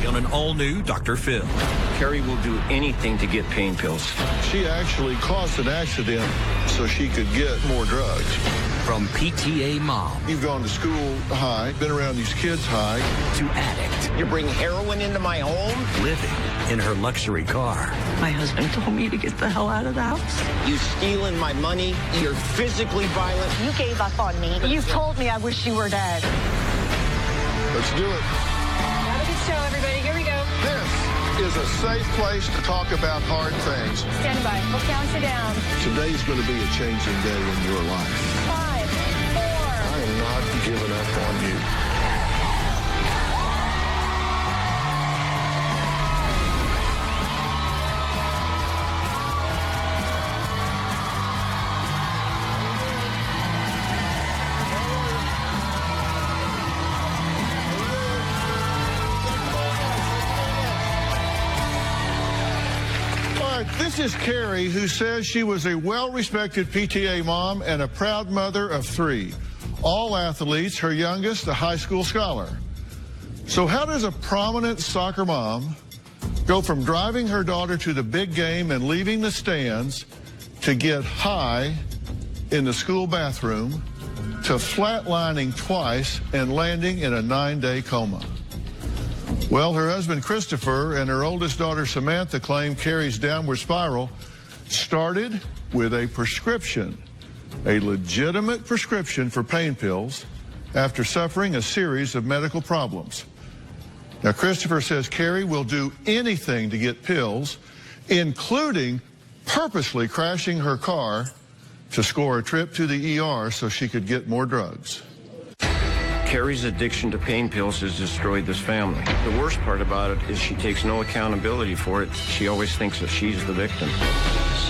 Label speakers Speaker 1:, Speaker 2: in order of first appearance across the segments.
Speaker 1: Carrie on an all-new Dr. Phil.
Speaker 2: Carrie will do anything to get pain pills.
Speaker 3: She actually caused an accident so she could get more drugs.
Speaker 1: From PTA mom
Speaker 3: You've gone to school high, been around these kids high.
Speaker 1: to addict,
Speaker 2: You bring heroin into my home?
Speaker 1: living in her luxury car.
Speaker 4: My husband told me to get the hell out of the house.
Speaker 2: You stealing my money? You're physically violent?
Speaker 5: You gave up on me. You told me I wish you were dead.
Speaker 3: Let's do it.
Speaker 6: Have a good show, everybody. Here we go.
Speaker 3: This is a safe place to talk about hard things.
Speaker 6: Stand by. We'll count you down.
Speaker 3: Today's going to be a changing day in your life.
Speaker 6: 5, 4.
Speaker 3: I am not giving up on you. This is Carrie, who says she was a well-respected PTA mom and a proud mother of 3. All athletes, her youngest a high school scholar. So how does a prominent soccer mom go from driving her daughter to the big game and leaving the stands to get high in the school bathroom to flatlining twice and landing in a 9-day coma? Well, her husband Christopher and her oldest daughter Samantha claim Carrie's downward spiral started with a prescription, a legitimate prescription for pain pills after suffering a series of medical problems. Now, Christopher says Carrie will do anything to get pills, including purposely crashing her car to score a trip to the ER so she could get more drugs.
Speaker 2: Carrie's addiction to pain pills has destroyed this family. The worst part about it is she takes no accountability for it. She always thinks that she's the victim.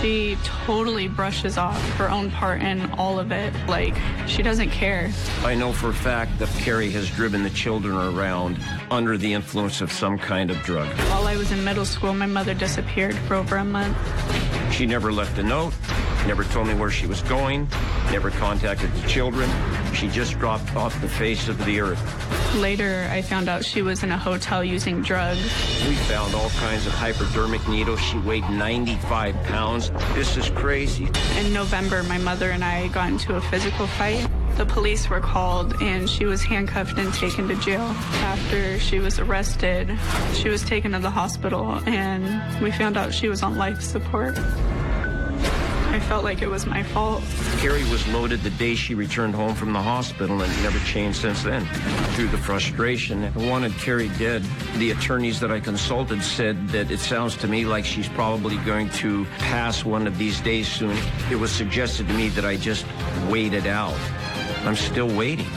Speaker 7: She totally brushes off her own part in all of it. Like, she doesn't care.
Speaker 2: I know for a fact that Carrie has driven the children around under the influence of some kind of drug.
Speaker 7: While I was in middle school, my mother disappeared for over a month.
Speaker 2: She never left a note, never told me where she was going, never contacted the children. She just dropped off the face of the earth.
Speaker 7: Later, I found out she was in a hotel using drugs.
Speaker 2: We found all kinds of hypodermic needles. She weighed 95 pounds. This is crazy.
Speaker 7: In November, my mother and I got into a physical fight. The police were called, and she was handcuffed and taken to jail. After she was arrested, she was taken to the hospital, and we found out she was on life support. I felt like it was my fault.
Speaker 2: Carrie was loaded the day she returned home from the hospital and never changed since then. Through the frustration, I wanted Carrie dead. The attorneys that I consulted said that it sounds to me like she's probably going to pass one of these days soon. It was suggested to me that I just wait it out. I'm still waiting.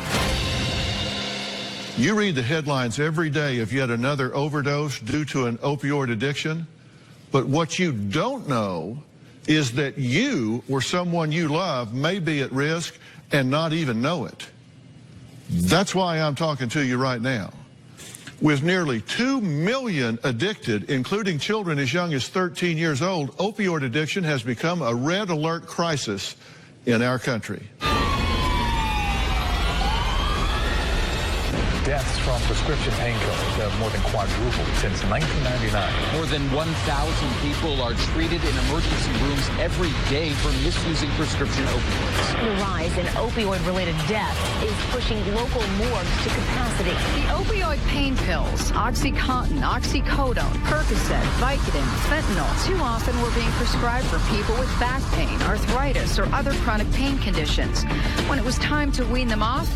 Speaker 3: You read the headlines every day of yet another overdose due to an opioid addiction, but what you don't know is that you or someone you love may be at risk and not even know it. That's why I'm talking to you right now. With nearly 2 million addicted, including children as young as 13 years old, opioid addiction has become a red alert crisis in our country.
Speaker 8: Deaths from prescription painkillers have more than quadrupled since 1999.
Speaker 9: More than 1,000 people are treated in emergency rooms every day for misusing prescription opioids.
Speaker 5: The rise in opioid-related deaths is pushing local morgues to capacity.
Speaker 10: The opioid pain pills, OxyContin, oxycodone, Percocet, Vicodin, fentanyl, too often were being prescribed for people with back pain, arthritis, or other chronic pain conditions. When it was time to wean them off,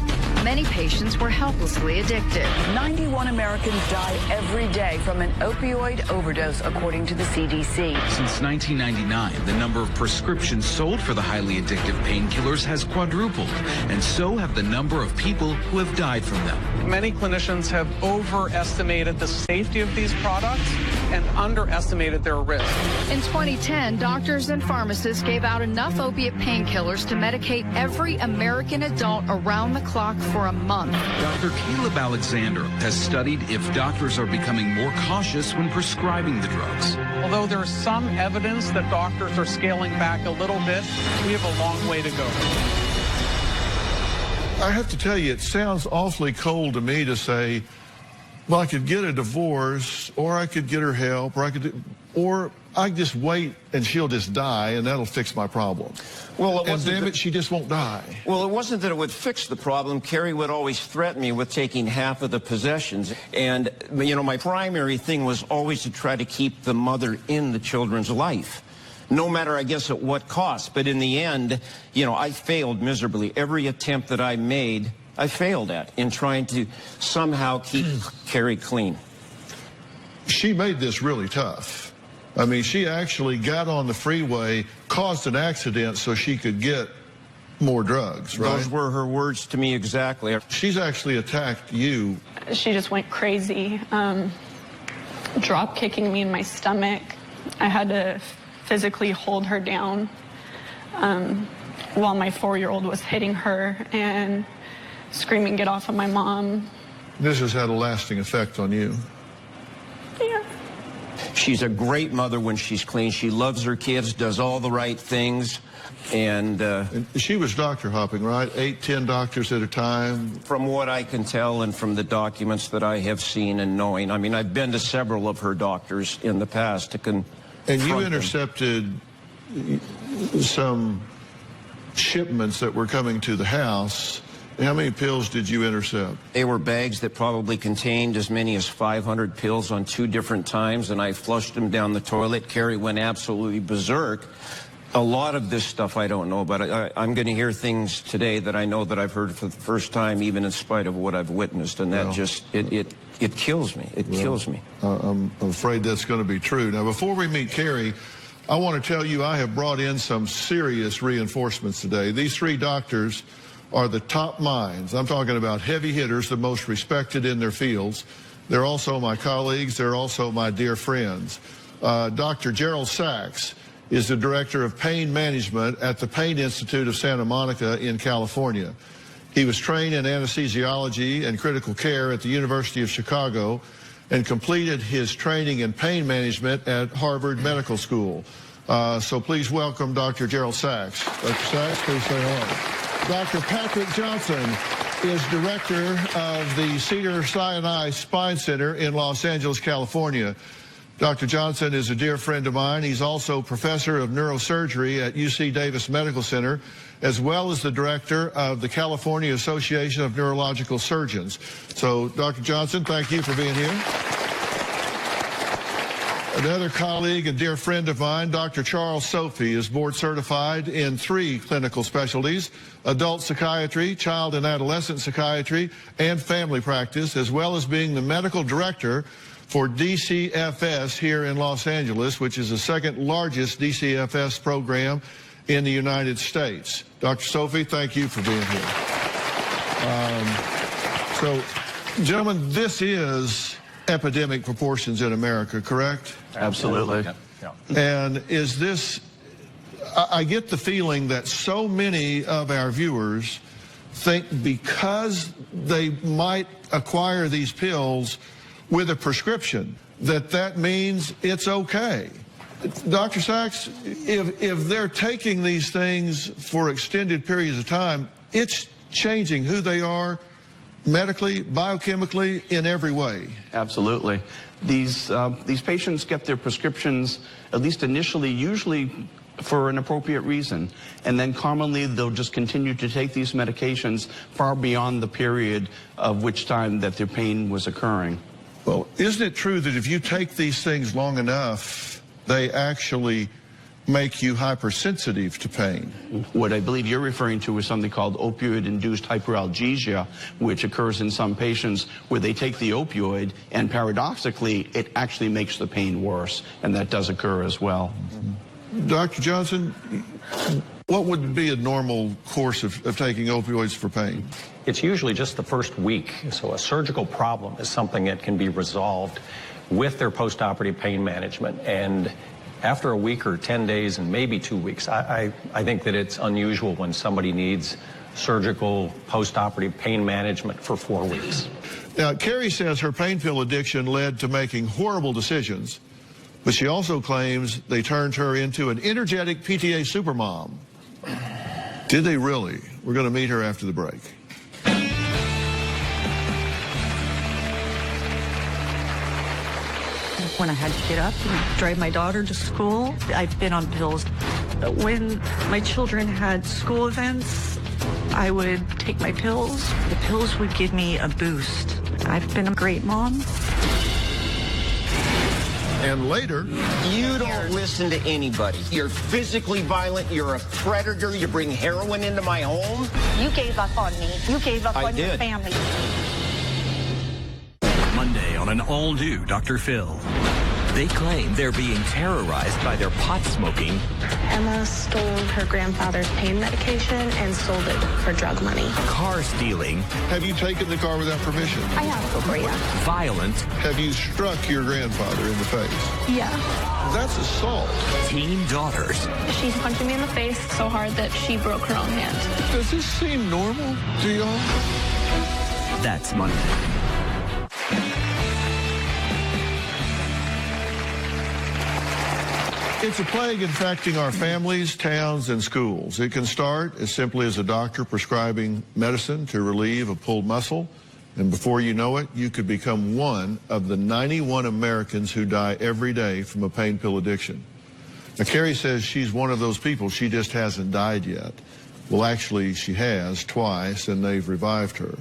Speaker 10: many patients were helplessly addicted.
Speaker 11: 91 Americans die every day from an opioid overdose, according to the CDC.
Speaker 9: Since 1999, the number of prescriptions sold for the highly addictive painkillers has quadrupled, and so have the number of people who have died from them.
Speaker 12: Many clinicians have overestimated the safety of these products and underestimated their risk.
Speaker 10: In 2010, doctors and pharmacists gave out enough opiate painkillers to medicate every American adult around the clock for a month.
Speaker 9: Dr. Caleb Alexander has studied if doctors are becoming more cautious when prescribing the drugs.
Speaker 12: Although there's some evidence that doctors are scaling back a little bit, we have a long way to go.
Speaker 3: I have to tell you, it sounds awfully cold to me to say well, I could get a divorce, or I could get her help, or I just wait and she'll just die, and that'll fix my problem.
Speaker 2: Well,
Speaker 3: and damn it, she just won't die.
Speaker 2: Well, it wasn't that it would fix the problem. Carrie would always threaten me with taking half of the possessions. And, you know, my primary thing was always to try to keep the mother in the children's life, no matter, I guess, at what cost. But in the end, you know, I failed miserably. Every attempt that I made, I failed at in trying to somehow keep Carrie clean.
Speaker 3: She made this really tough. I mean, she actually got on the freeway, caused an accident so she could get more drugs, right?
Speaker 2: Those were her words to me exactly.
Speaker 3: She's actually attacked you.
Speaker 7: She just went crazy, drop kicking me in my stomach. I had to physically hold her down while my 4-year-old was hitting her and screaming, "Get off of my mom."
Speaker 3: This has had a lasting effect on you.
Speaker 7: Yeah.
Speaker 2: She's a great mother when she's clean. She loves her kids, does all the right things, and
Speaker 3: she was doctor hopping, right? 8, 10 doctors at a time?
Speaker 2: From what I can tell and from the documents that I have seen and knowing, I mean, I've been to several of her doctors in the past to confront
Speaker 3: And you
Speaker 2: them.
Speaker 3: intercepted some shipments that were coming to the house. How many pills did you intercept?
Speaker 2: They were bags that probably contained as many as 500 pills on 2 different times, and I flushed them down the toilet. Carrie went absolutely berserk. A lot of this stuff I don't know, but I'm going to hear things today that I know that I've heard for the first time, even in spite of what I've witnessed, and that just, it kills me. It kills me.
Speaker 3: I'm afraid that's going to be true. Now, before we meet Carrie, I want to tell you I have brought in some serious reinforcements today. These 3 doctors are the top minds. I'm talking about heavy hitters, the most respected in their fields. They're also my colleagues. They're also my dear friends. Dr. Gerald Sachs is the Director of Pain Management at the Pain Institute of Santa Monica in California. He was trained in anesthesiology and critical care at the University of Chicago and completed his training in pain management at Harvard Medical School. So please welcome Dr. Gerald Sachs. Dr. Sachs, please say hello. Dr. Patrick Johnson is director of the Cedars-Sinai Spine Center in Los Angeles, California. Dr. Johnson is a dear friend of mine. He's also professor of neurosurgery at UC Davis Medical Center, as well as the director of the California Association of Neurological Surgeons. So, Dr. Johnson, thank you for being here. Another colleague and dear friend of mine, Dr. Charles Sophie, is board certified in 3 clinical specialties: adult psychiatry, child and adolescent psychiatry, and family practice, as well as being the medical director for DCFS here in Los Angeles, which is the 2nd largest DCFS program in the United States. Dr. Sophie, thank you for being here. So, gentlemen, this is epidemic proportions in America, correct?
Speaker 8: Absolutely.
Speaker 3: And is this, I get the feeling that so many of our viewers think because they might acquire these pills with a prescription, that means it's okay. Dr. Sachs, if they're taking these things for extended periods of time, it's changing who they are medically, biochemically, in every way.
Speaker 13: Absolutely. These patients get their prescriptions, at least initially, usually for an appropriate reason. And then commonly they'll just continue to take these medications far beyond the period of which time that their pain was occurring.
Speaker 3: Well, isn't it true that if you take these things long enough, they actually make you hypersensitive to pain?
Speaker 13: What I believe you're referring to is something called opioid-induced hyperalgesia, which occurs in some patients where they take the opioid and paradoxically it actually makes the pain worse, and that does occur as well.
Speaker 3: Dr. Johnson, what would be a normal course of taking opioids for pain?
Speaker 14: It's usually just the first week. So a surgical problem is something that can be resolved with their postoperative pain management. And after a week or 10 days and maybe 2 weeks, I think that it's unusual when somebody needs surgical postoperative pain management for 4 weeks.
Speaker 3: Now, Carrie says her pain pill addiction led to making horrible decisions, but she also claims they turned her into an energetic PTA supermom. Did they really? We're going to meet her after the break.
Speaker 4: When I had to get up and drive my daughter to school, I've been on pills. When my children had school events, I would take my pills. The pills would give me a boost. I've been a great mom.
Speaker 3: And later,
Speaker 2: you don't listen to anybody. You're physically violent. You're a predator. You bring heroin into my home.
Speaker 5: You gave up on me. You gave up on your family.
Speaker 1: Monday on an all-new Dr. Phil. They claim they're being terrorized by their pot-smoking.
Speaker 7: Emma stole her grandfather's pain medication and sold it for drug money.
Speaker 1: Car stealing.
Speaker 3: Have you taken the car without permission?
Speaker 5: I have over you.
Speaker 1: Violent.
Speaker 3: Have you struck your grandfather in the face?
Speaker 7: Yeah.
Speaker 3: That's assault.
Speaker 1: Teen daughters.
Speaker 7: She's punching me in the face so hard that she broke her own hand.
Speaker 3: Does this seem normal to y'all?
Speaker 1: That's Monday.
Speaker 3: It's a plague infecting our families, towns, and schools. It can start as simply as a doctor prescribing medicine to relieve a pulled muscle, and before you know it, you could become one of the 91 Americans who die every day from a pain pill addiction. Now, Carrie says she's one of those people. She just hasn't died yet. Well, actually, she has twice, and they've revived her.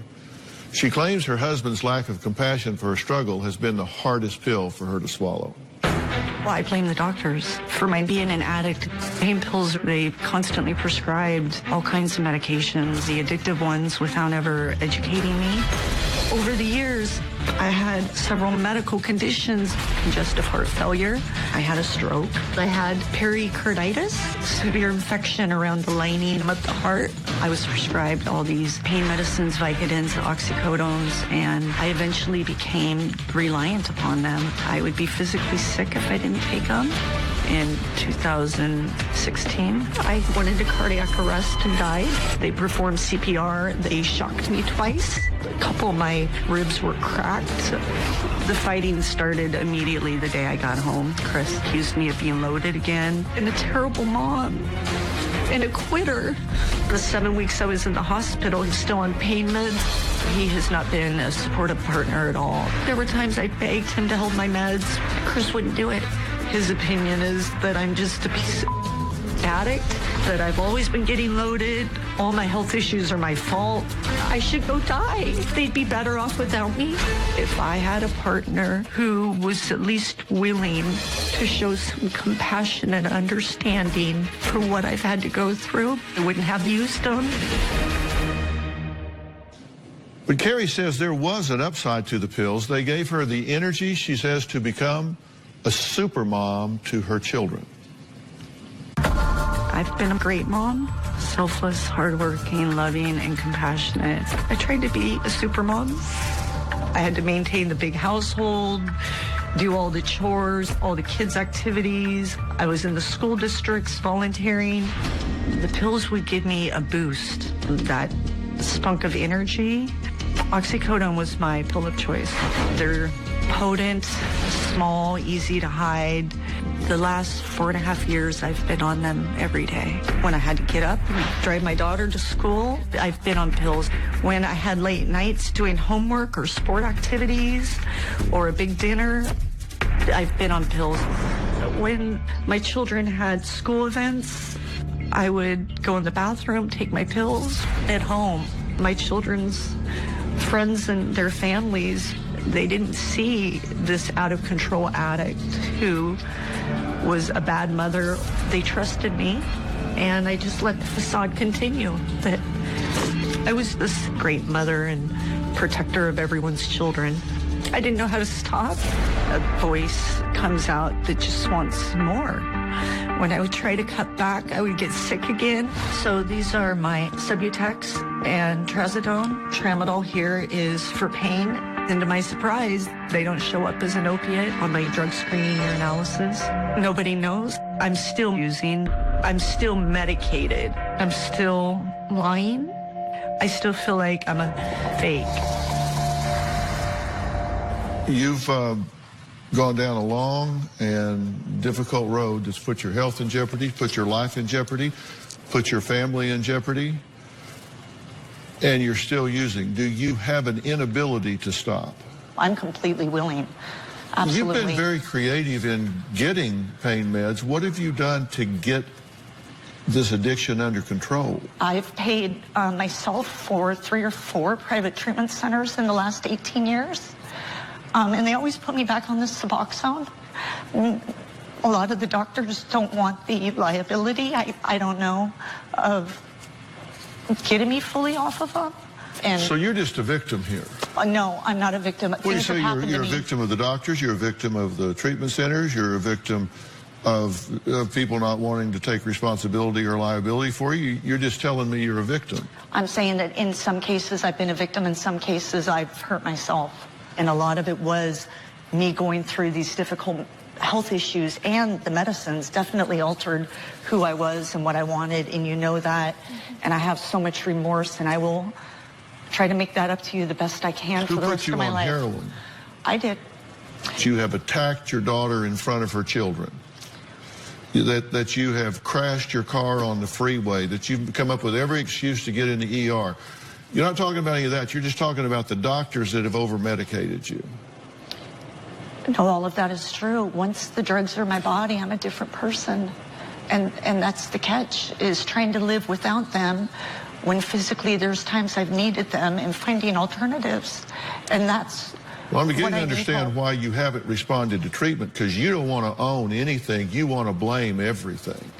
Speaker 3: She claims her husband's lack of compassion for her struggle has been the hardest pill for her to swallow.
Speaker 4: Well, I blame the doctors for my being an addict. Pain pills, they constantly prescribed all kinds of medications, the addictive ones, without ever educating me. Over the years, I had several medical conditions, congestive heart failure. I had a stroke. I had pericarditis, severe infection around the lining of the heart. I was prescribed all these pain medicines, Vicodins, oxycodones, and I eventually became reliant upon them. I would be physically sick if I didn't take them. In 2016, I went into cardiac arrest and died. They performed CPR. They shocked me twice. A couple of my ribs were cracked. The fighting started immediately the day I got home. Chris accused me of being loaded again, and a terrible mom, and a quitter. The 7 weeks I was in the hospital, he's still on pain meds. He has not been a supportive partner at all. There were times I begged him to hold my meds. Chris wouldn't do it. His opinion is that I'm just a piece of addict, that I've always been getting loaded. All my health issues are my fault. I should go die. They'd be better off without me. If I had a partner who was at least willing to show some compassion and understanding for what I've had to go through, I wouldn't have used them.
Speaker 3: But Carrie says there was an upside to the pills. They gave her the energy, she says, to become a super mom to her children.
Speaker 4: I've been a great mom, selfless, hardworking, loving, and compassionate. I tried to be a super mom. I had to maintain the big household, do all the chores, all the kids' activities. I was in the school districts volunteering. The pills would give me a boost, that spunk of energy. Oxycodone was my pill of choice. They're potent, small, easy to hide. The last 4.5 years, I've been on them every day. When I had to get up and drive my daughter to school, I've been on pills. When I had late nights doing homework or sport activities or a big dinner, I've been on pills. When my children had school events, I would go in the bathroom, take my pills. At home, my children's friends and their families, they didn't see this out-of-control addict who was a bad mother. They trusted me, and I just let the facade continue. That I was this great mother and protector of everyone's children. I didn't know how to stop. A voice comes out that just wants more. When I would try to cut back, I would get sick again. So these are my Subutex and Trazodone. Tramadol here is for pain. And to my surprise, they don't show up as an opiate on my drug screening or analysis. Nobody knows. I'm still using. I'm still medicated. I'm still lying. I still feel like I'm a fake.
Speaker 3: You've gone down a long and difficult road that's put your health in jeopardy, put your life in jeopardy, put your family in jeopardy, and you're still using. Do you have an inability to stop?
Speaker 4: I'm completely willing. Absolutely.
Speaker 3: You've been very creative in getting pain meds. What have you done to get this addiction under control?
Speaker 4: I've paid myself for 3 or 4 private treatment centers in the last 18 years. And they always put me back on the Suboxone. A lot of the doctors don't want the liability, I don't know, of getting me fully off of them. And
Speaker 3: so you're just a victim here?
Speaker 4: No, I'm not a victim.
Speaker 3: What do you say? You're a victim of the doctors, you're a victim of the treatment centers, you're a victim of people not wanting to take responsibility or liability for you. You're just telling me you're a victim.
Speaker 4: I'm saying that in some cases I've been a victim, in some cases I've hurt myself. And a lot of it was me going through these difficult health issues, and the medicines definitely altered who I was and what I wanted, and you know that. And I have so much remorse, and I will try to make that up to you the best I can for the rest of my life.
Speaker 3: Who put you on heroin?
Speaker 4: I did.
Speaker 3: You have attacked your daughter in front of her children. That you have crashed your car on the freeway, that you've come up with every excuse to get in the ER. You're not talking about any of that. You're just talking about the doctors that have over-medicated you.
Speaker 4: No, all of that is true. Once the drugs are in my body, I'm a different person. And that's the catch, is trying to live without them when physically there's times I've needed them, and finding alternatives. And that's
Speaker 3: well, I'm beginning to understand why you haven't responded to treatment, because you don't want to own anything. You want to blame everything.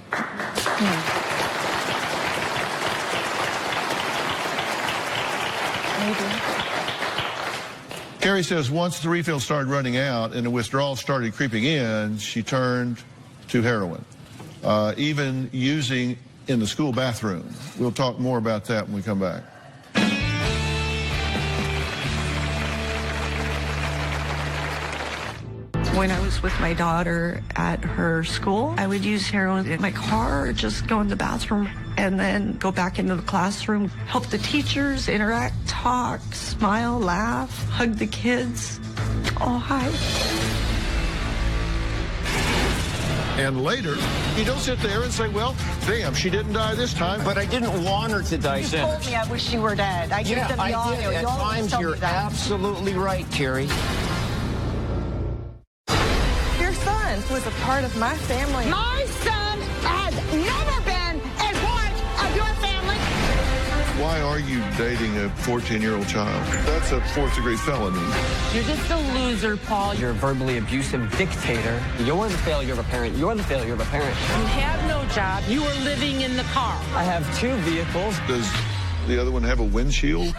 Speaker 3: Carrie says once the refills started running out and the withdrawal started creeping in, she turned to heroin, even using in the school bathroom. We'll talk more about that when we come back.
Speaker 4: When I was with my daughter at her school, I would use heroin in my car, or just go in the bathroom and then go back into the classroom, help the teachers interact, talk, smile, laugh, hug the kids. Oh, hi.
Speaker 3: And later, you don't sit there and say, well, damn, she didn't die this time.
Speaker 2: But I didn't want her to die,
Speaker 4: You told me I wish you were dead. I gave them the audio.
Speaker 2: At times, you're absolutely right, Carrie.
Speaker 6: Your son was a part of my family.
Speaker 15: My son has never been a part of your family.
Speaker 3: Why are you dating a 14-year-old child? That's a 4th-degree felony.
Speaker 16: You're just a loser, Paul. You're a verbally abusive dictator. You're the failure of a parent. You're the failure of a parent. You have no job. You are living in the car. I have 2 vehicles.
Speaker 3: Does the other one have a windshield?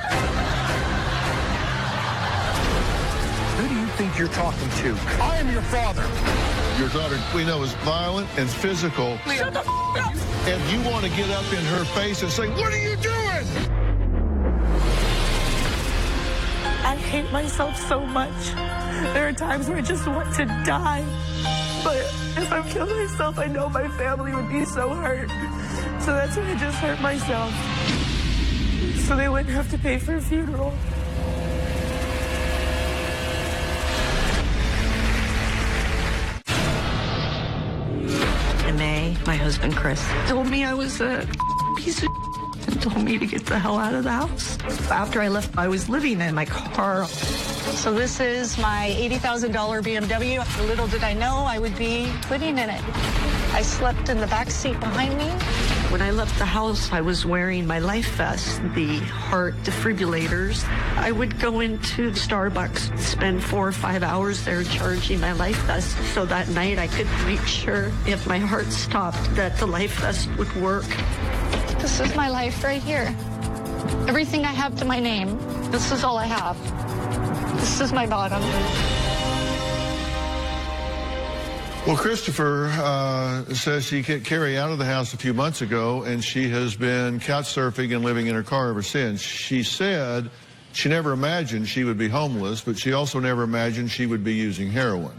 Speaker 8: Who do you think you're talking to? I am your father.
Speaker 3: Your daughter, we know, is violent and physical.
Speaker 15: Shut the f*** up.
Speaker 3: And you want to get up in her face and say, what are you doing?
Speaker 4: I hate myself so much. There are times where I just want to die. But if I kill myself, I know my family would be so hurt. So that's why I just hurt myself. So they wouldn't have to pay for a funeral. In May, my husband Chris told me I was a piece of and told me to get the hell out of the house. After I left, I was living in my car. So this is my $80,000 BMW. Little did I know I would be living in it. I slept in the back seat behind me. When I left the house, I was wearing my life vest, the heart defibrillators. I would go into Starbucks, spend 4 or 5 hours there charging my life vest, so that night I could make sure if my heart stopped that the life vest would work. This is my life right here. Everything I have to my name. This is all I have. This is my bottom.
Speaker 3: Well, Christopher says she kicked Carrie out of the house a few months ago, and she has been couch surfing and living in her car ever since. She said she never imagined she would be homeless, but she also never imagined she would be using heroin.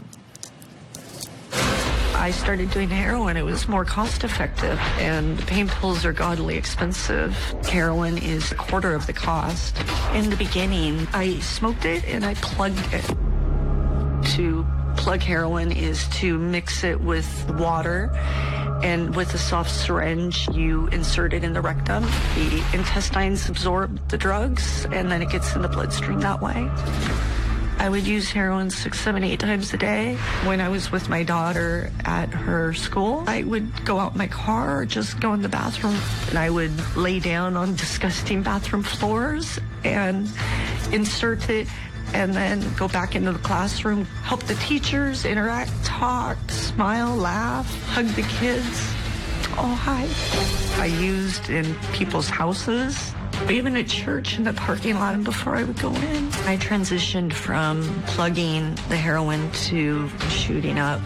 Speaker 3: I started doing heroin. It was more cost effective, and the pain pills are godly expensive. Heroin is a quarter of the cost. In the beginning, I smoked it and I plugged it. To plug heroin is to mix it with water, and with a soft syringe, you insert it in the rectum. The intestines absorb the drugs, and then it gets in the bloodstream that way.
Speaker 4: I would use heroin 6, 7, 8 times a day. When I was with my daughter at her school, I would go out in my car or just go in the bathroom, and I would lay down on disgusting bathroom floors and insert it, and then go back into the classroom, help the teachers interact, talk, smile, laugh, hug the kids. Oh, hi. I used in people's houses, even at church in the parking lot, and before I would go in. I transitioned from plugging the heroin to shooting up.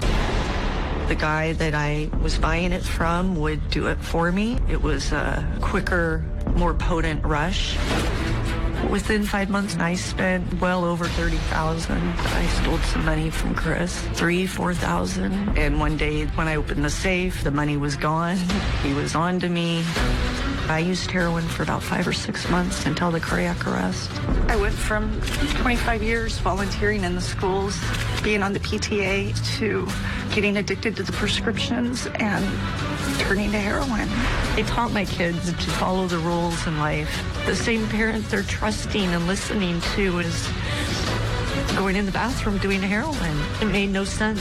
Speaker 4: The guy that I was buying it from would do it for me. It was a quicker, more potent rush. Within 5 months, I spent well over $30,000. I stole some money from Chris, $3,000, $4,000. And one day when I opened the safe, the money was gone. He was on to me. I used heroin for about 5 or 6 months until the cardiac arrest. I went from 25 years volunteering in the schools, being on the PTA, to getting addicted to the prescriptions and turning to heroin. I taught my kids to follow the rules in life. The same parent they're trusting and listening to is going in the bathroom doing heroin. It made no sense.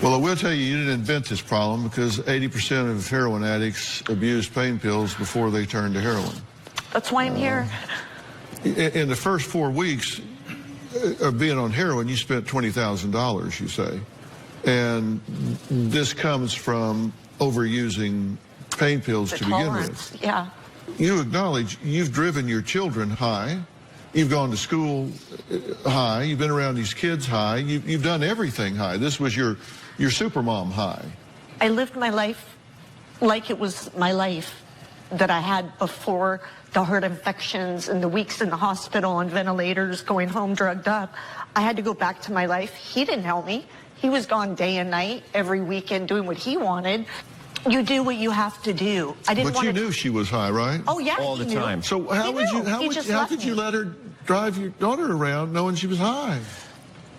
Speaker 3: Well, I will tell you, you didn't invent this problem, because 80% of heroin addicts abuse pain pills before they turn to heroin.
Speaker 4: That's why I'm here.
Speaker 3: In the first 4 weeks of being on heroin, you spent $20,000, you say. And this comes from overusing pain pills to begin with.
Speaker 4: Yeah.
Speaker 3: You acknowledge you've driven your children high. You've gone to school high. You've been around these kids high. You've done everything high. This was your supermom high.
Speaker 17: I lived my life like it was my life that I had before the heart infections and the weeks in the hospital on ventilators, going home drugged up. I had to go back to my life. He didn't help me. He was gone day and night, every weekend, doing what he wanted. You do what you have to do. I didn't.
Speaker 3: But you knew she was high, right?
Speaker 17: Oh yeah,
Speaker 2: all the time.
Speaker 3: So how could you let her drive your daughter around knowing she was high?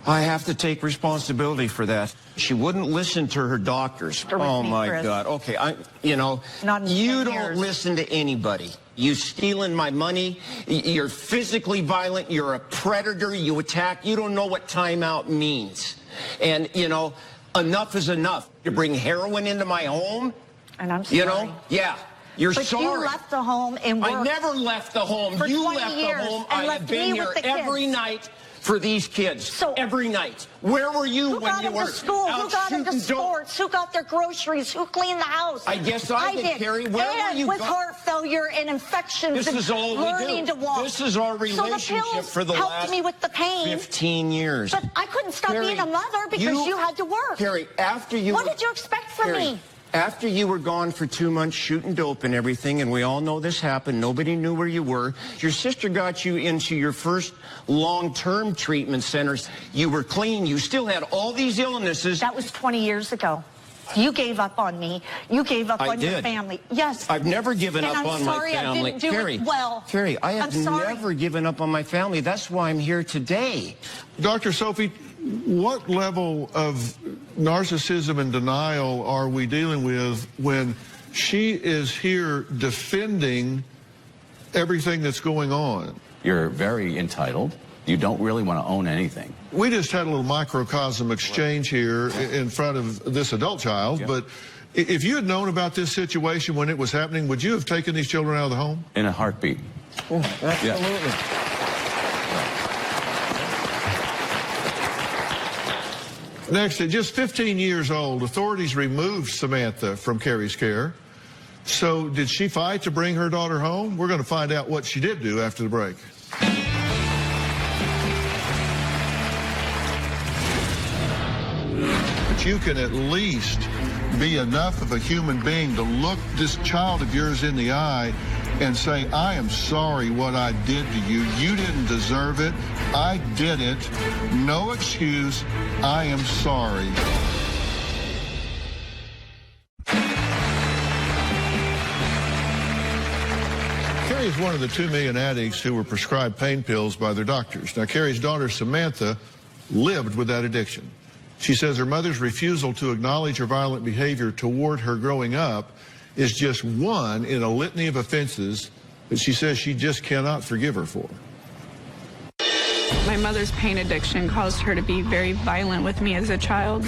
Speaker 2: I have to take responsibility for that. She wouldn't listen to her doctors. Oh my God. Okay, you don't listen to anybody. You stealing my money. You're physically violent. You're a predator. You attack. You don't know what timeout means. And enough is enough. You bring heroin into my home.
Speaker 17: And I'm sorry.
Speaker 2: Yeah. You're
Speaker 17: but
Speaker 2: sorry.
Speaker 17: You left the home and worked.
Speaker 2: I never left the home.
Speaker 17: For
Speaker 2: you
Speaker 17: 20
Speaker 2: left
Speaker 17: years
Speaker 2: the home.
Speaker 17: And
Speaker 2: I have been here every night for these kids. So every night. Where were you when you were
Speaker 17: out school? Who got into sports? Who got their groceries? Who cleaned the house?
Speaker 2: I guess I did, Carrie. Where were you?
Speaker 17: With heart failure and infections.
Speaker 2: This is all
Speaker 17: learning
Speaker 2: we do.
Speaker 17: to walk.
Speaker 2: This is our relationship for the
Speaker 17: helped
Speaker 2: last
Speaker 17: me with the pain.
Speaker 2: 15 years.
Speaker 17: But I couldn't stop
Speaker 2: Carrie,
Speaker 17: being a mother because you had to work.
Speaker 2: Carrie, after you.
Speaker 17: What did you expect from me?
Speaker 2: After you were gone for 2 months shooting dope and everything, and we all know this happened, nobody knew where you were. Your sister got you into your first long-term treatment centers. You were clean. You still had all these illnesses.
Speaker 17: That was 20 years ago. You gave up on me. You gave up on your family. Yes.
Speaker 2: I've never given up on my family.
Speaker 17: I didn't do
Speaker 2: Carrie,
Speaker 17: it well.
Speaker 2: Carrie, I have never given up on my family. That's why I'm here today.
Speaker 3: Dr. Sophie, what level of narcissism and denial are we dealing with when she is here defending everything that's going on?
Speaker 18: You're very entitled. You don't really want to own anything.
Speaker 3: We just had a little microcosm exchange here in front of this adult child, but if you had known about this situation when it was happening, would you have taken these children out of the home?
Speaker 18: In a heartbeat.
Speaker 2: Oh, absolutely.
Speaker 18: Yeah.
Speaker 3: Next, at just 15 years old, authorities removed Samantha from Carrie's care. So did she fight to bring her daughter home? We're going to find out what she did do after the break. But you can at least be enough of a human being to look this child of yours in the eye and say, I am sorry what I did to you. You didn't deserve it. I did it. No excuse. I am sorry. Carrie is one of the 2 million addicts who were prescribed pain pills by their doctors. Now, Carrie's daughter, Samantha, lived with that addiction. She says her mother's refusal to acknowledge her violent behavior toward her growing up is just one in a litany of offenses that she says she just cannot forgive her for.
Speaker 7: My mother's pain addiction caused her to be very violent with me as a child.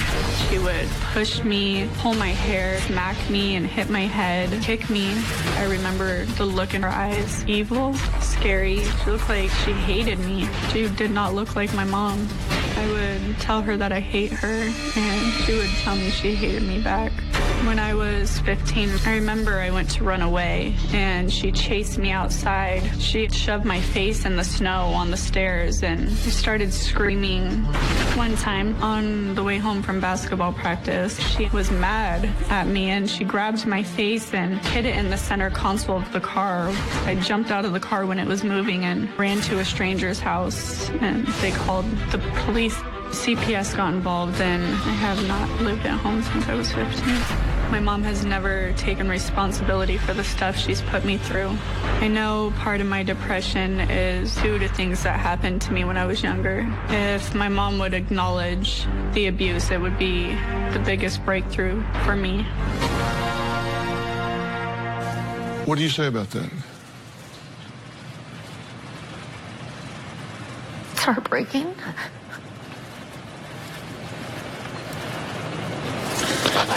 Speaker 7: She would push me, pull my hair, smack me, and hit my head, kick me. I remember the look in her eyes, evil, scary. She looked like she hated me. She did not look like my mom. I would tell her that I hate her, and she would tell me she hated me back. When I was 15, I remember I went to run away, and she chased me outside. She shoved my face in the snow on the stairs, and I started screaming. One time, on the way home from basketball practice, she was mad at me, and she grabbed my face and hid it in the center console of the car. I jumped out of the car when it was moving and ran to a stranger's house, and they called the police. CPS got involved, and I have not lived at home since I was 15. My mom has never taken responsibility for the stuff she's put me through. I know part of my depression is due to things that happened to me when I was younger. If my mom would acknowledge the abuse, it would be the biggest breakthrough for me.
Speaker 3: What do you say about that?
Speaker 17: It's heartbreaking.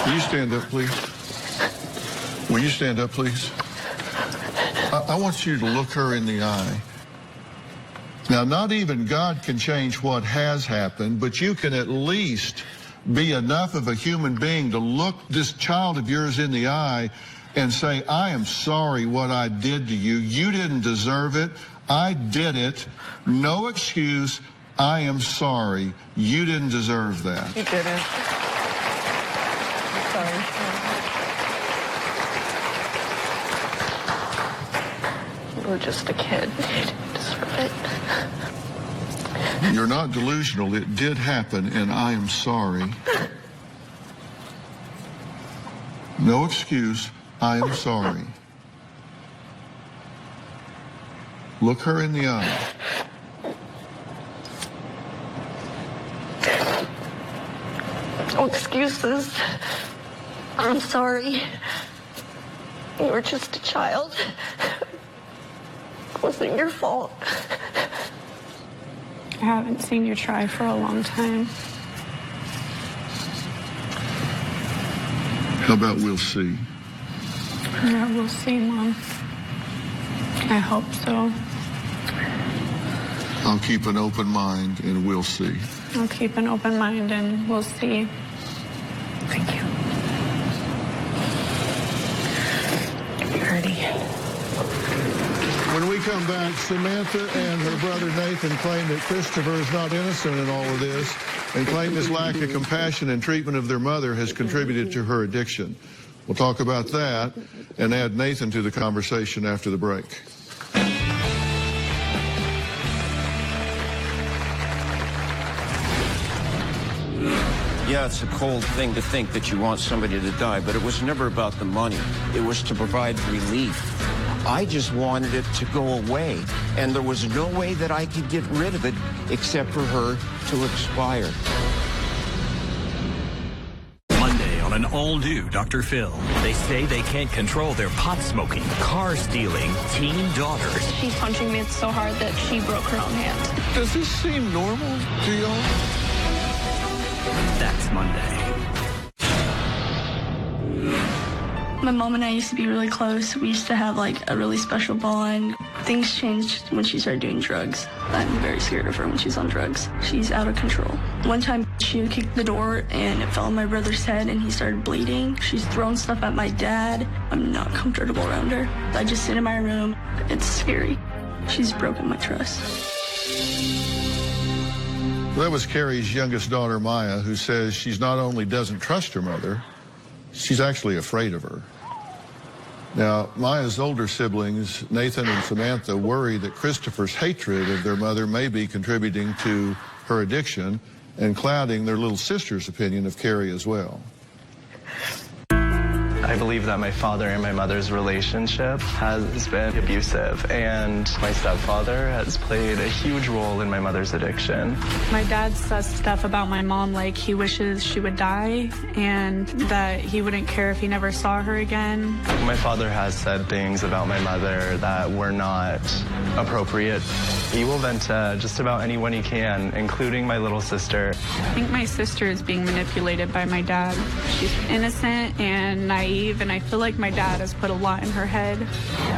Speaker 3: Will you stand up, please? Will you stand up, please? I want you to look her in the eye. Now, not even God can change what has happened, but you can at least be enough of a human being to look this child of yours in the eye and say, I am sorry what I did to you. You didn't deserve it. I did it. No excuse. I am sorry. You didn't deserve that.
Speaker 6: You didn't. Sorry. You were just a kid. You didn't deserve it.
Speaker 3: You're not delusional. It did happen, and I am sorry. No excuse. I am sorry. Look her in the eye.
Speaker 17: No excuses. I'm sorry. You were just a child. It wasn't your fault.
Speaker 7: I haven't seen you try for a long time.
Speaker 3: How about we'll see?
Speaker 7: Yeah, we'll see, Mom. I hope so.
Speaker 3: I'll keep an open mind and we'll see.
Speaker 7: I'll keep an open mind and we'll see.
Speaker 6: Thank you. Gertie.
Speaker 3: When we come back, Samantha and her brother Nathan claim that Christopher is not innocent in all of this and claim his lack of compassion and treatment of their mother has contributed to her addiction. We'll talk about that and add Nathan to the conversation after the break.
Speaker 2: Yeah, it's a cold thing to think that you want somebody to die, but it was never about the money. It was to provide relief. I just wanted it to go away, and there was no way that I could get rid of it except for her to expire.
Speaker 1: Monday on an all-new Dr. Phil. They say they can't control their pot-smoking, car-stealing teen daughters.
Speaker 7: She's punching me so hard that she broke her own hand.
Speaker 3: Does this seem normal to y'all?
Speaker 1: That's Monday.
Speaker 19: My mom and I used to be really close. We used to have like a really special bond. Things changed when she started doing drugs. I'm very scared of her when she's on drugs. She's out of control. One time she kicked the door and it fell on my brother's head and he started bleeding. She's thrown stuff at my dad. I'm not comfortable around her. I just sit in my room. It's scary. She's broken my trust.
Speaker 3: That was Carrie's youngest daughter, Maya, who says she's not only doesn't trust her mother, she's actually afraid of her. Now, Maya's older siblings, Nathan and Samantha, worry that Christopher's hatred of their mother may be contributing to her addiction and clouding their little sister's opinion of Carrie as well.
Speaker 20: I believe that my father and my mother's relationship has been abusive, and my stepfather has played a huge role in my mother's addiction.
Speaker 7: My dad says stuff about my mom like he wishes she would die and that he wouldn't care if he never saw her again.
Speaker 20: My father has said things about my mother that were not appropriate. He will vent to just about anyone he can, including my little sister.
Speaker 7: I think my sister is being manipulated by my dad. She's innocent and naive, and I feel like my dad has put a lot in her head.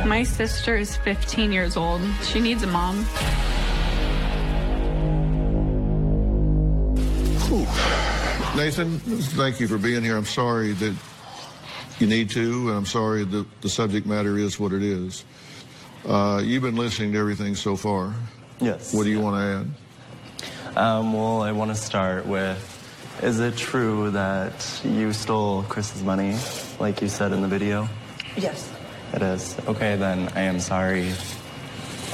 Speaker 7: My sister is 15 years old. She needs a mom.
Speaker 3: Whew. Nathan, thank you for being here. I'm sorry that you need to, and I'm sorry that the subject matter is what it is. You've been listening to everything so far.
Speaker 20: Yes.
Speaker 3: What do you want to add?
Speaker 20: Well, I want to start with, is it true that you stole Chris's money, like you said in the video?
Speaker 17: Yes.
Speaker 20: It is. Okay, then I am sorry.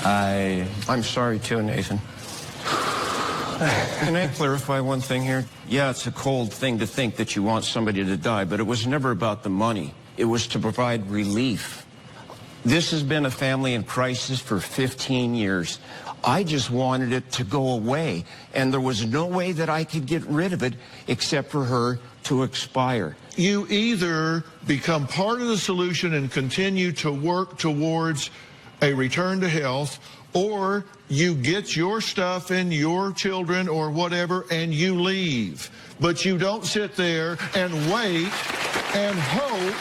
Speaker 2: I'm sorry too, Nathan. Can I clarify one thing here? Yeah, it's a cold thing to think that you want somebody to die, but it was never about the money. It was to provide relief. This has been a family in crisis for 15 years. I just wanted it to go away, and there was no way that I could get rid of it except for her to expire.
Speaker 3: You either become part of the solution and continue to work towards a return to health, or you get your stuff and your children or whatever and you leave. But you don't sit there and wait and hope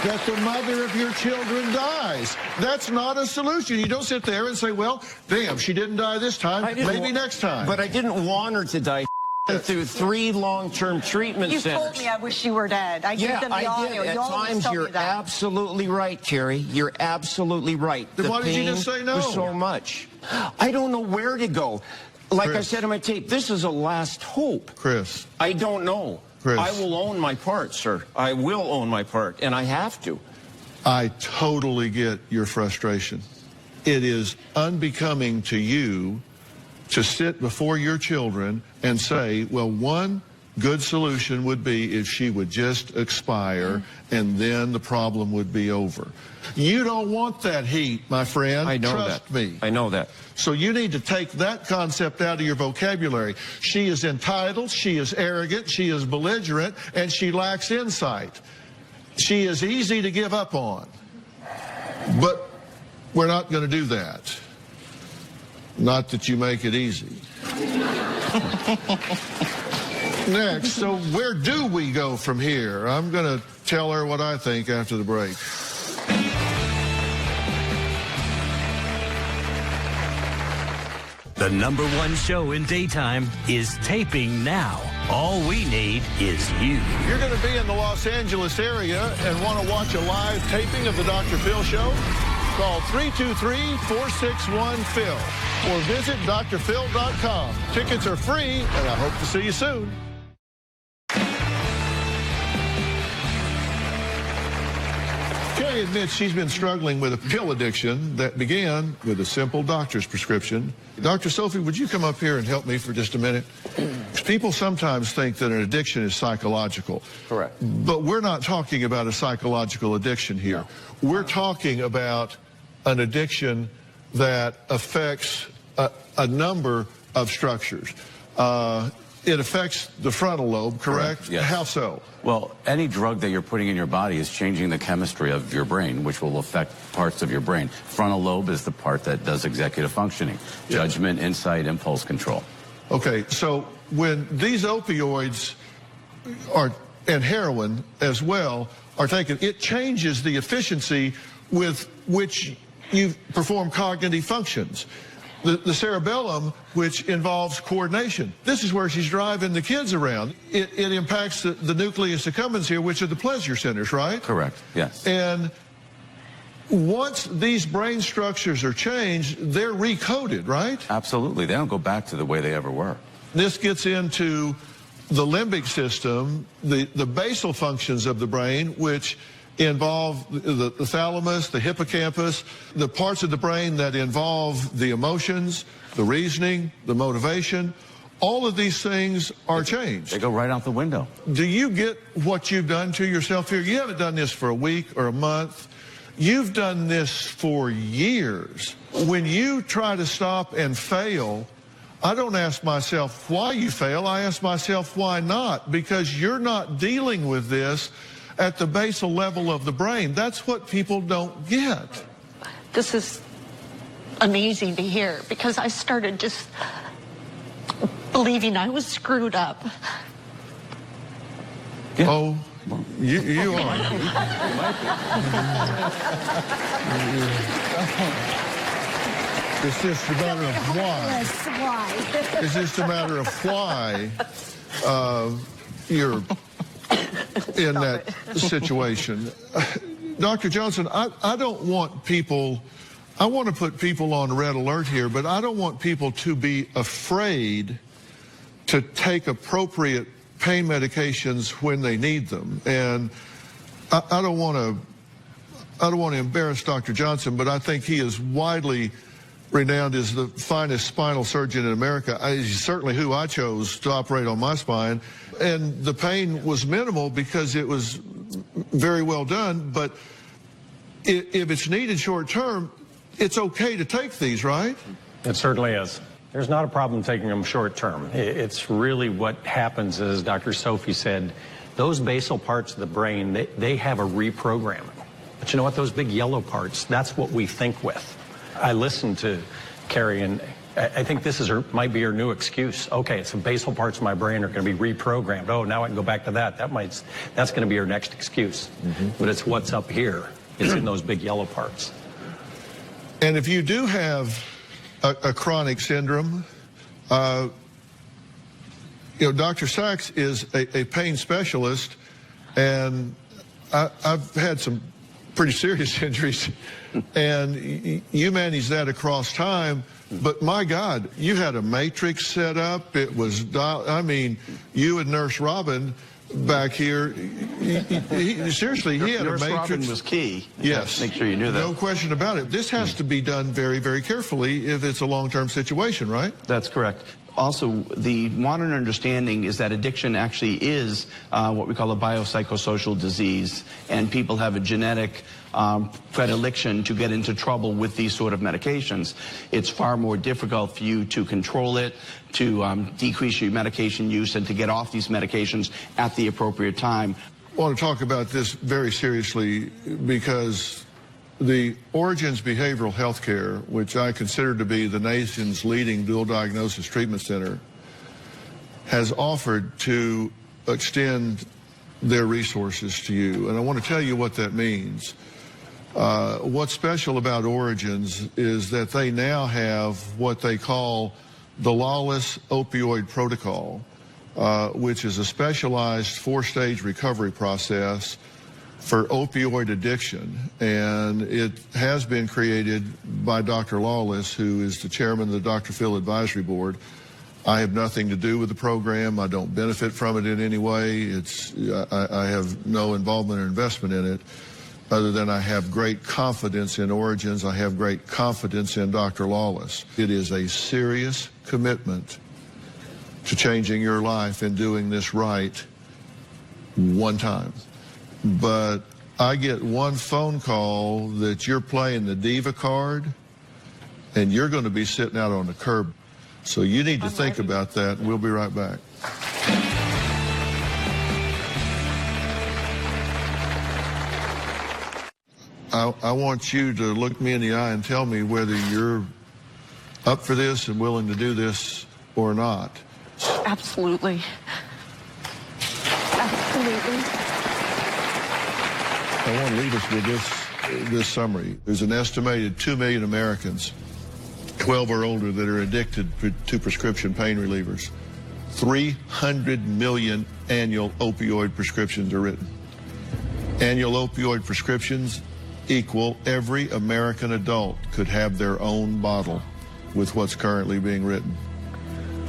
Speaker 3: that the mother of your children dies. That's not a solution. You don't sit there and say, well, damn, she didn't die this time, maybe next time.
Speaker 2: But I didn't want her to die. Through 3 long-term treatment
Speaker 17: You
Speaker 2: centers.
Speaker 17: told me I wish you were dead. I gave them the audio.
Speaker 2: At
Speaker 17: You always
Speaker 2: times,
Speaker 17: told me
Speaker 2: you're
Speaker 17: that.
Speaker 2: absolutely right, Carrie. You're absolutely right.
Speaker 3: Then
Speaker 2: the
Speaker 3: why did you
Speaker 2: pain
Speaker 3: just say no?
Speaker 2: was so much. I don't know where to go. Like I said in my tape, this is a last hope.
Speaker 3: Chris.
Speaker 2: I don't know.
Speaker 3: Chris.
Speaker 2: I will own my part, sir. I will own my part, and I have to.
Speaker 3: I totally get your frustration. It is unbecoming to you to sit before your children and say, well, one good solution would be if she would just expire and then the problem would be over. You don't want that heat, my friend.
Speaker 2: I know
Speaker 3: Trust me.
Speaker 2: I know that.
Speaker 3: So you need to take that concept out of your vocabulary. She is entitled, she is arrogant, she is belligerent, and she lacks insight. She is easy to give up on. But we're not going to do that. Not that you make it easy. Next, so where do we go from here? I'm going to tell her what I think after the break.
Speaker 1: The #1 show in daytime is taping now. All we need is you.
Speaker 3: You're going to be in the Los Angeles area and want to watch a live taping of the Dr. Phil show? Call 323-461-PHIL or visit drphil.com. Tickets are free, and I hope to see you soon. Carrie admits she's been struggling with a pill addiction that began with a simple doctor's prescription. Dr. Sophie, would you come up here and help me for just a minute? People sometimes think that an addiction is psychological.
Speaker 18: Correct.
Speaker 3: But we're not talking about a psychological addiction here. We're talking about an addiction that affects a number of structures. It affects the frontal lobe, correct?
Speaker 18: Yes.
Speaker 3: How so?
Speaker 18: Well, any drug that you're putting in your body is changing the chemistry of your brain, which will affect parts of your brain. Frontal lobe is the part that does executive functioning, judgment, insight, impulse control.
Speaker 3: Okay, so when these opioids are, and heroin as well, are taken, it changes the efficiency with which you perform cognitive functions. The cerebellum, which involves coordination. This is where she's driving the kids around. It impacts the nucleus accumbens here, which are the pleasure centers, right?
Speaker 18: Correct, yes.
Speaker 3: And once these brain structures are changed, they're recoded, right?
Speaker 18: Absolutely. They don't go back to the way they ever were.
Speaker 3: This gets into the limbic system, the basal functions of the brain, which involve the thalamus, the hippocampus, the parts of the brain that involve the emotions, the reasoning, the motivation. all of these things are changed.
Speaker 18: They go right out the window.
Speaker 3: Do you get what you've done to yourself here? You haven't done this for a week or a month. You've done this for years. When you try to stop and fail, I don't ask myself why you fail. I ask myself why not, because you're not dealing with this at the basal level of the brain. That's what people don't get.
Speaker 17: This is amazing to hear, because I started just believing I was screwed up.
Speaker 3: Yeah. Oh, you are. It's just a matter of why. It's just a matter of why you're in that situation. Dr. Johnson, I don't want people, I want to put people on red alert here, but I don't want people to be afraid to take appropriate pain medications when they need them. And I don't want to embarrass Dr. Johnson, but I think he is widely renowned as the finest spinal surgeon in America. He's certainly who I chose to operate on my spine. And the pain was minimal because it was very well done. But if it's needed short term, it's okay to take these, right?
Speaker 14: It certainly is. There's not a problem taking them short term. It's really what happens is, Dr. Sophie said, those basal parts of the brain, they have a reprogramming. But you know what? Those big yellow parts, that's what we think with. I listened to Carrie, and I think this is might be her new excuse. Okay, it's the basal parts of my brain are going to be reprogrammed. Oh, now I can go back to that. That's going to be her next excuse. But it's what's up here. It's in those big yellow parts.
Speaker 3: And if you do have a chronic syndrome, you know, Dr. Sachs is a pain specialist, and I've had some pretty serious injuries, and you manage that across time. But my God, you had a matrix set up. It was, I mean, you and Nurse Robin back here, seriously, he had a matrix.
Speaker 13: Nurse Robin was key.
Speaker 3: Yes.
Speaker 13: Make sure you knew that.
Speaker 3: No question about it. This has to be done very, very carefully if it's a long-term situation, right?
Speaker 13: That's correct. Also, the modern understanding is that addiction actually is what we call a biopsychosocial disease, and people have a genetic predilection to get into trouble with these sort of medications. It's far more difficult for you to control it, to decrease your medication use, and to get off these medications at the appropriate time.
Speaker 3: I want to talk about this very seriously because the Origins Behavioral Health Care, which I consider to be the nation's leading dual diagnosis treatment center, has offered to extend their resources to you. And I want to tell you what that means. What's special about Origins is that they now have what they call the Lawless Opioid Protocol, which is a specialized 4-stage recovery process for opioid addiction, and it has been created by Dr. Lawless, who is the chairman of the Dr. Phil Advisory Board. I have nothing to do with the program. I don't benefit from it in any way. I have no involvement or investment in it, other than I have great confidence in Origins. I have great confidence in Dr. Lawless. It is a serious commitment to changing your life and doing this right one time. But I get one phone call that you're playing the diva card and you're going to be sitting out on the curb. So you need to think about that, and we'll be right back. I want you to look me in the eye and tell me whether you're up for this and willing to do this or not.
Speaker 17: Absolutely. Absolutely.
Speaker 3: I want to leave us with this summary. There's an estimated 2 million Americans, 12 or older, that are addicted to prescription pain relievers. 300 million annual opioid prescriptions are written. Annual opioid prescriptions equal every American adult could have their own bottle with what's currently being written.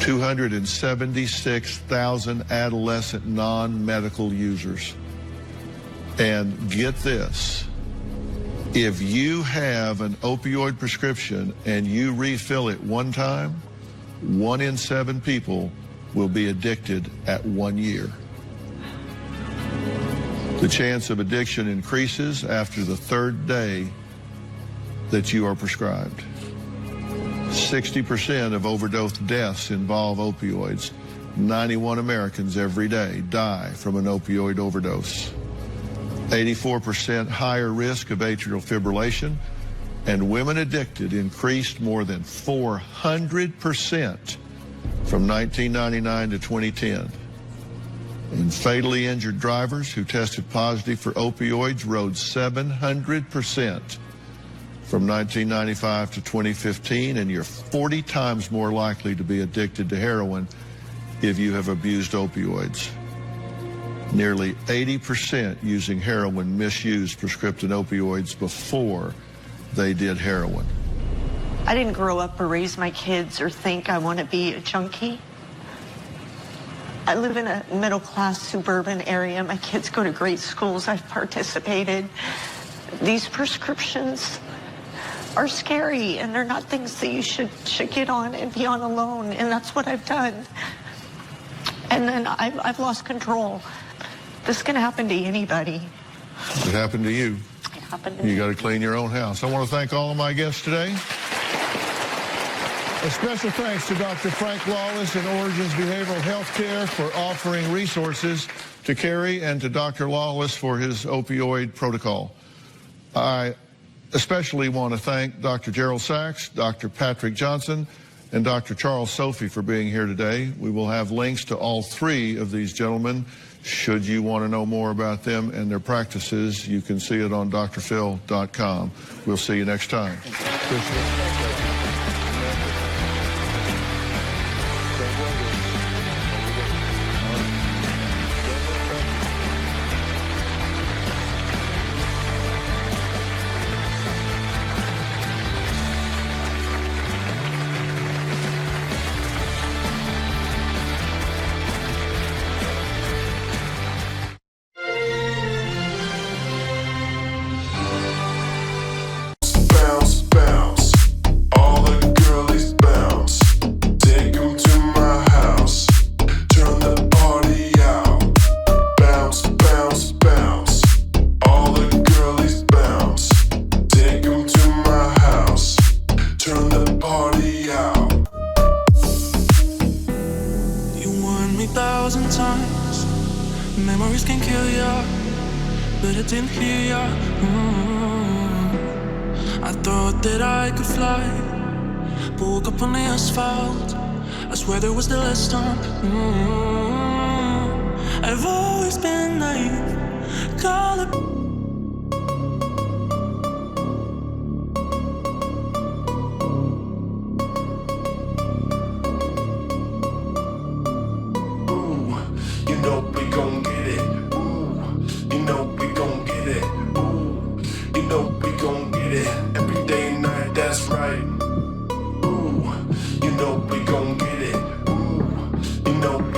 Speaker 3: 276,000 adolescent non-medical users. And get this, if you have an opioid prescription and you refill it one time, 1 in 7 people will be addicted at 1 year. The chance of addiction increases after the 3rd day that you are prescribed. 60% of overdose deaths involve opioids. 91 Americans every day die from an opioid overdose. 84% higher risk of atrial fibrillation, and women addicted increased more than 400% from 1999 to 2010. And fatally injured drivers who tested positive for opioids rose 700% from 1995 to 2015, and you're 40 times more likely to be addicted to heroin if you have abused opioids. Nearly 80% using heroin misused prescription opioids before they did heroin.
Speaker 17: I didn't grow up or raise my kids or think I want to be a junkie. I live in a middle-class suburban area. My kids go to great schools. I've participated. These prescriptions are scary, and they're not things that you should get on and be on alone, and that's what I've done. And then I've lost control. This can happen to anybody.
Speaker 3: It happened to you.
Speaker 17: It happened to me.
Speaker 3: You got to clean your own house. I want to thank all of my guests today. A special thanks to Dr. Frank Lawless and Origins Behavioral Health Care for offering resources to Carrie, and to Dr. Lawless for his opioid protocol. I especially want to thank Dr. Gerald Sachs, Dr. Patrick Johnson, and Dr. Charles Sophie for being here today. We will have links to all 3 of these gentlemen. Should you want to know more about them and their practices, you can see it on drphil.com. We'll see you next time.
Speaker 21: Memories can kill ya, but I didn't hear ya. I thought that I could fly, but woke up on the asphalt. I swear there was the last time. I've always been naive. Call it.
Speaker 22: You know we gon' get it. Ooh, you know we